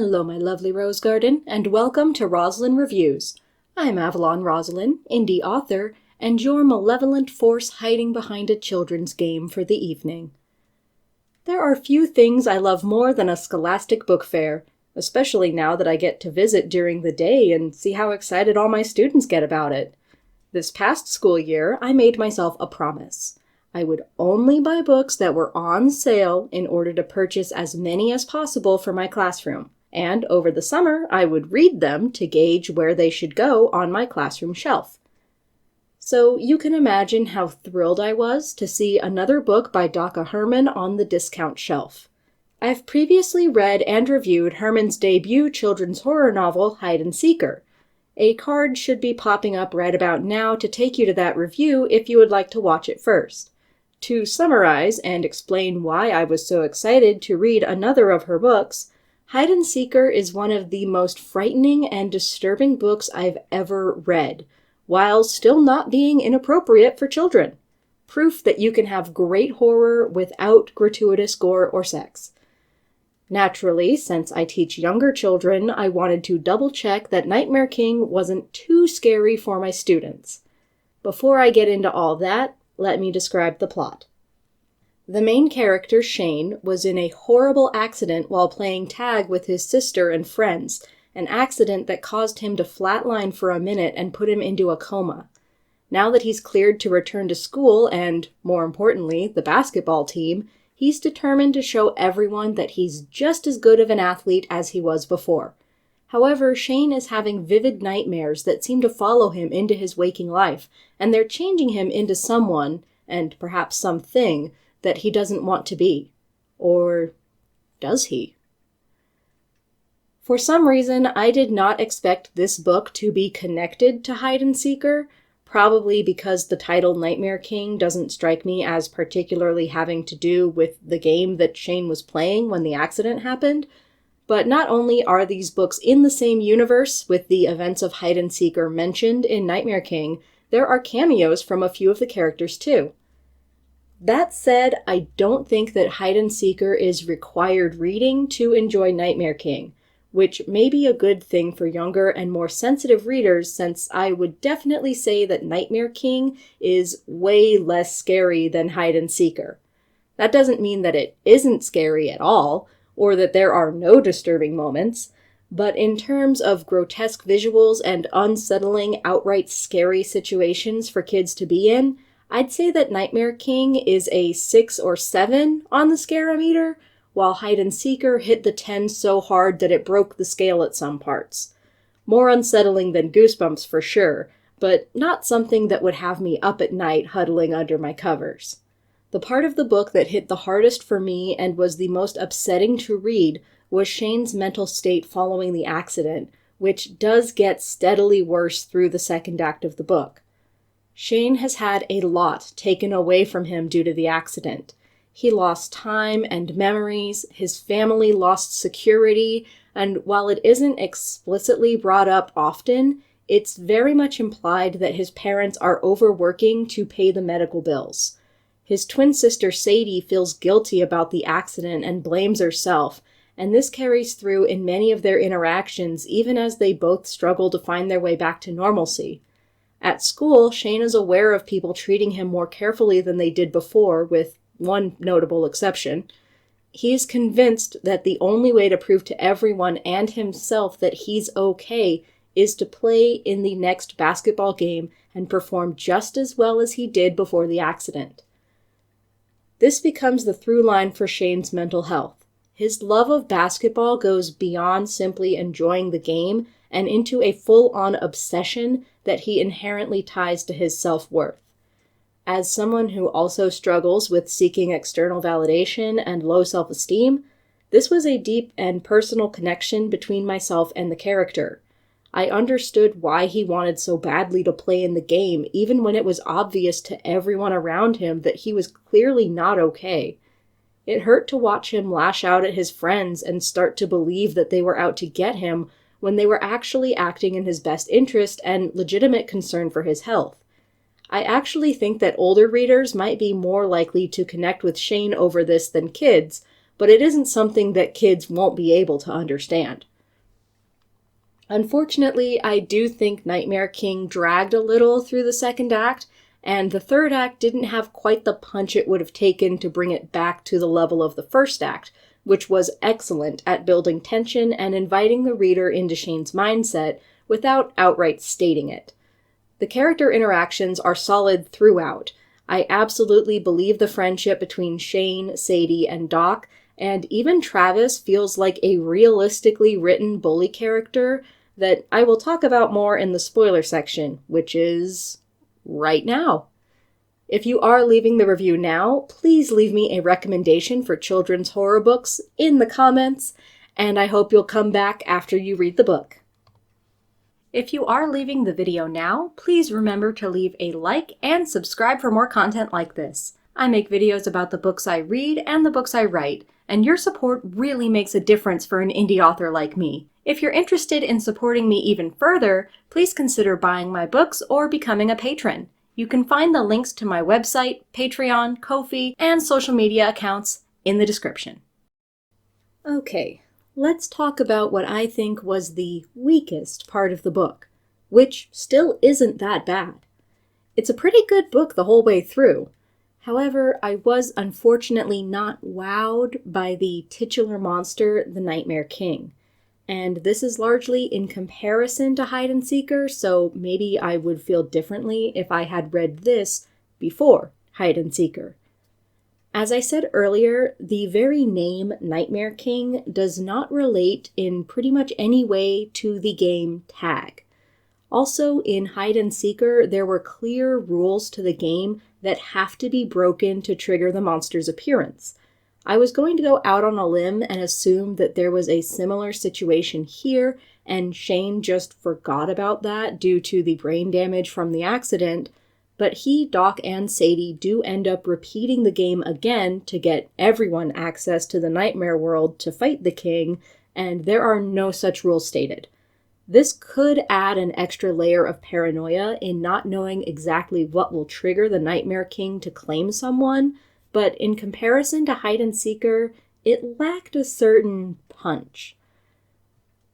Hello, my lovely rose garden, and welcome to Roselin Reviews. I'm Avalon Roselin, indie author, and your malevolent force hiding behind a children's game for the evening. There are few things I love more than a scholastic book fair, especially now that I get to visit during the day and see how excited all my students get about it. This past school year, I made myself a promise. I would only buy books that were on sale in order to purchase as many as possible for my classroom. And over the summer, I would read them to gauge where they should go on my classroom shelf. So you can imagine how thrilled I was to see another book by Dr. Herman on the discount shelf. I've previously read and reviewed Herman's debut children's horror novel, Hide and Seeker. A card should be popping up right about now to take you to that review if you would like to watch it first. To summarize and explain why I was so excited to read another of her books, Hide and Seeker is one of the most frightening and disturbing books I've ever read, while still not being inappropriate for children. Proof that you can have great horror without gratuitous gore or sex. Naturally, since I teach younger children, I wanted to double-check that Nightmare King wasn't too scary for my students. Before I get into all that, let me describe the plot. The main character, Shane, was in a horrible accident while playing tag with his sister and friends, an accident that caused him to flatline for a minute and put him into a coma. Now that he's cleared to return to school and, more importantly, the basketball team, he's determined to show everyone that he's just as good of an athlete as he was before. However, Shane is having vivid nightmares that seem to follow him into his waking life, and they're changing him into someone, and perhaps something, that he doesn't want to be. Or does he? For some reason, I did not expect this book to be connected to Hide and Seeker, probably because the title Nightmare King doesn't strike me as particularly having to do with the game that Shane was playing when the accident happened. But not only are these books in the same universe with the events of Hide and Seeker mentioned in Nightmare King, there are cameos from a few of the characters too. That said, I don't think that Hide and Seeker is required reading to enjoy Nightmare King, which may be a good thing for younger and more sensitive readers, since I would definitely say that Nightmare King is way less scary than Hide and Seeker. That doesn't mean that it isn't scary at all, or that there are no disturbing moments, but in terms of grotesque visuals and unsettling, outright scary situations for kids to be in, I'd say that Nightmare King is a 6 or 7 on the scare-o-meter, while Hide and Seeker hit the 10 so hard that it broke the scale at some parts. More unsettling than Goosebumps for sure, but not something that would have me up at night huddling under my covers. The part of the book that hit the hardest for me and was the most upsetting to read was Shane's mental state following the accident, which does get steadily worse through the second act of the book. Shane has had a lot taken away from him due to the accident. He lost time and memories, his family lost security, and while it isn't explicitly brought up often, it's very much implied that his parents are overworking to pay the medical bills. His twin sister Sadie feels guilty about the accident and blames herself, and this carries through in many of their interactions even as they both struggle to find their way back to normalcy. At school, Shane is aware of people treating him more carefully than they did before, with one notable exception. He is convinced that the only way to prove to everyone and himself that he's okay is to play in the next basketball game and perform just as well as he did before the accident. This becomes the through line for Shane's mental health. His love of basketball goes beyond simply enjoying the game and into a full-on obsession that he inherently ties to his self-worth. As someone who also struggles with seeking external validation and low self-esteem, this was a deep and personal connection between myself and the character. I understood why he wanted so badly to play in the game, even when it was obvious to everyone around him that he was clearly not okay. It hurt to watch him lash out at his friends and start to believe that they were out to get him when they were actually acting in his best interest and legitimate concern for his health. I actually think that older readers might be more likely to connect with Shane over this than kids, but it isn't something that kids won't be able to understand. Unfortunately, I do think Nightmare King dragged a little through the second act, and the third act didn't have quite the punch it would have taken to bring it back to the level of the first act, which was excellent at building tension and inviting the reader into Shane's mindset without outright stating it. The character interactions are solid throughout. I absolutely believe the friendship between Shane, Sadie, and Doc, and even Travis feels like a realistically written bully character that I will talk about more in the spoiler section, which is right now. If you are leaving the review now, please leave me a recommendation for children's horror books in the comments, and I hope you'll come back after you read the book. If you are leaving the video now, please remember to leave a like and subscribe for more content like this. I make videos about the books I read and the books I write, and your support really makes a difference for an indie author like me. If you're interested in supporting me even further, please consider buying my books or becoming a patron. You can find the links to my website, Patreon, Ko-fi, and social media accounts in the description. Okay, let's talk about what I think was the weakest part of the book, which still isn't that bad. It's a pretty good book the whole way through. However, I was unfortunately not wowed by the titular monster, the Nightmare King. And this is largely in comparison to Hide and Seeker, so maybe I would feel differently if I had read this before Hide and Seeker. As I said earlier, the very name Nightmare King does not relate in pretty much any way to the game Tag. Also, in Hide and Seeker, there were clear rules to the game that have to be broken to trigger the monster's appearance. I was going to go out on a limb and assume that there was a similar situation here, and Shane just forgot about that due to the brain damage from the accident, but he, Doc, and Sadie do end up repeating the game again to get everyone access to the Nightmare World to fight the king, and there are no such rules stated. This could add an extra layer of paranoia in not knowing exactly what will trigger the Nightmare King to claim someone, but in comparison to Hide and Seeker, it lacked a certain punch.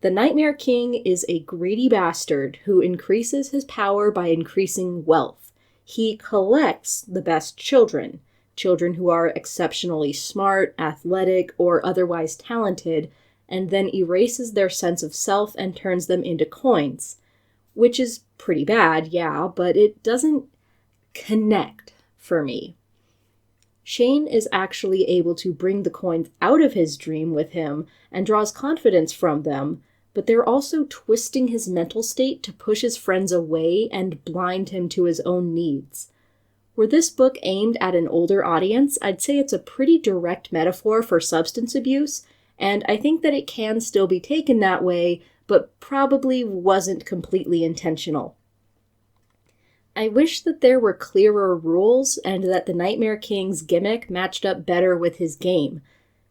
The Nightmare King is a greedy bastard who increases his power by increasing wealth. He collects the best children, children who are exceptionally smart, athletic, or otherwise talented, and then erases their sense of self and turns them into coins. Which is pretty bad, yeah, but it doesn't connect for me. Shane is actually able to bring the coins out of his dream with him and draws confidence from them, but they're also twisting his mental state to push his friends away and blind him to his own needs. Were this book aimed at an older audience, I'd say it's a pretty direct metaphor for substance abuse, and I think that it can still be taken that way, but probably wasn't completely intentional. I wish that there were clearer rules and that the Nightmare King's gimmick matched up better with his game.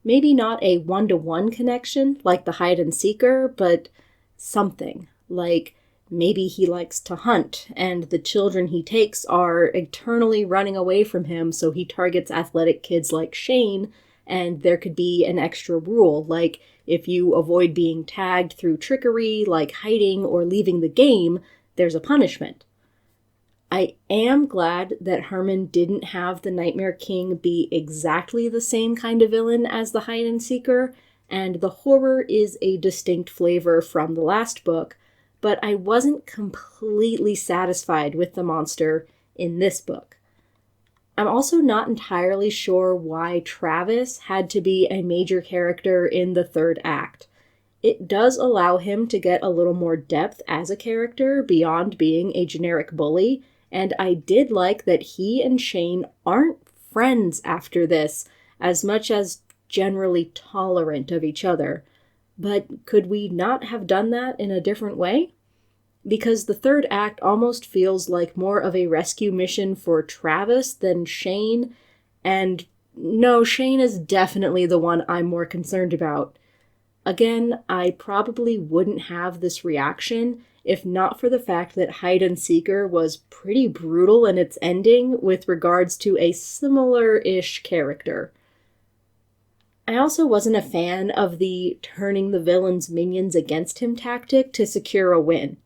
Maybe not a one-to-one connection like the Hide and Seeker, but something. Like maybe he likes to hunt and the children he takes are eternally running away from him, so he targets athletic kids like Shane, and there could be an extra rule, like if you avoid being tagged through trickery, like hiding or leaving the game, there's a punishment. I am glad that Herman didn't have the Nightmare King be exactly the same kind of villain as the Hide and Seeker, and the horror is a distinct flavor from the last book, but I wasn't completely satisfied with the monster in this book. I'm also not entirely sure why Travis had to be a major character in the third act. It does allow him to get a little more depth as a character beyond being a generic bully, and I did like that he and Shane aren't friends after this, as much as generally tolerant of each other. But could we not have done that in a different way? Because the third act almost feels like more of a rescue mission for Travis than Shane, and no, Shane is definitely the one I'm more concerned about. Again, I probably wouldn't have this reaction if not for the fact that Hide and Seeker was pretty brutal in its ending with regards to a similar-ish character. I also wasn't a fan of the turning the villain's minions against him tactic to secure a win.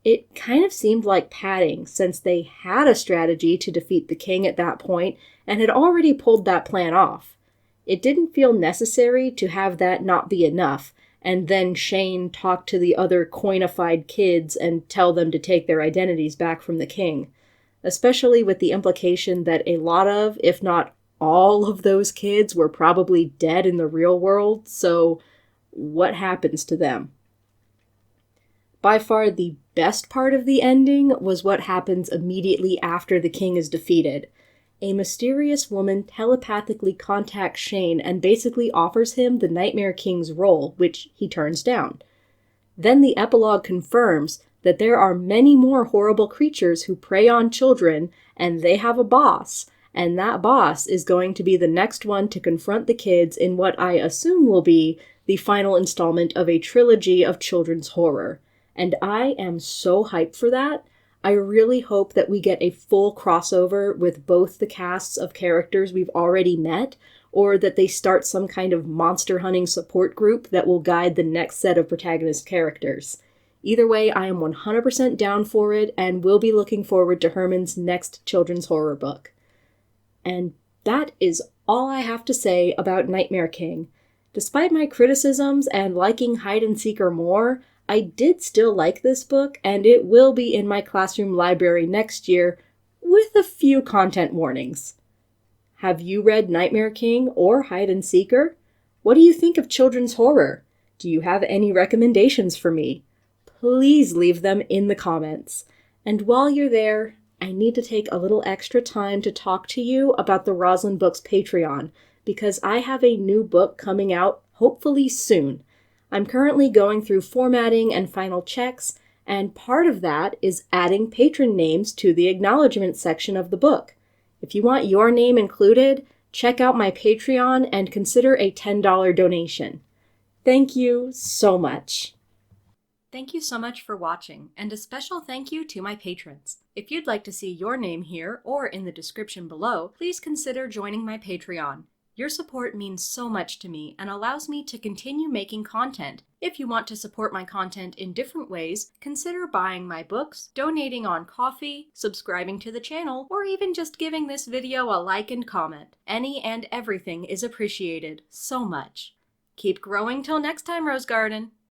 It kind of seemed like padding, since they had a strategy to defeat the king at that point and had already pulled that plan off. It didn't feel necessary to have that not be enough, and then Shane talk to the other coinified kids and tell them to take their identities back from the king, especially with the implication that a lot of, if not all of those kids were probably dead in the real world, so what happens to them? By far the best part of the ending was what happens immediately after the king is defeated. A mysterious woman telepathically contacts Shane and basically offers him the Nightmare King's role, which he turns down. Then the epilogue confirms that there are many more horrible creatures who prey on children, and they have a boss, and that boss is going to be the next one to confront the kids in what I assume will be the final installment of a trilogy of children's horror. And I am so hyped for that. I really hope that we get a full crossover with both the casts of characters we've already met, or that they start some kind of monster hunting support group that will guide the next set of protagonist characters. Either way, I am 100% down for it, and will be looking forward to Herman's next children's horror book. And that is all I have to say about Nightmare King. Despite my criticisms and liking Hide and Seeker more, I did still like this book, and it will be in my classroom library next year, with a few content warnings. Have you read Nightmare King or Hide and Seeker? What do you think of children's horror? Do you have any recommendations for me? Please leave them in the comments. And while you're there, I need to take a little extra time to talk to you about the Roselin Books Patreon, because I have a new book coming out hopefully soon. I'm currently going through formatting and final checks, and part of that is adding patron names to the acknowledgement section of the book. If you want your name included, check out my Patreon and consider a $10 donation. Thank you so much. Thank you so much for watching, and a special thank you to my patrons. If you'd like to see your name here or in the description below, please consider joining my Patreon. Your support means so much to me and allows me to continue making content. If you want to support my content in different ways, consider buying my books, donating on Ko-fi, subscribing to the channel, or even just giving this video a like and comment. Any and everything is appreciated so much. Keep growing till next time, Rose Garden!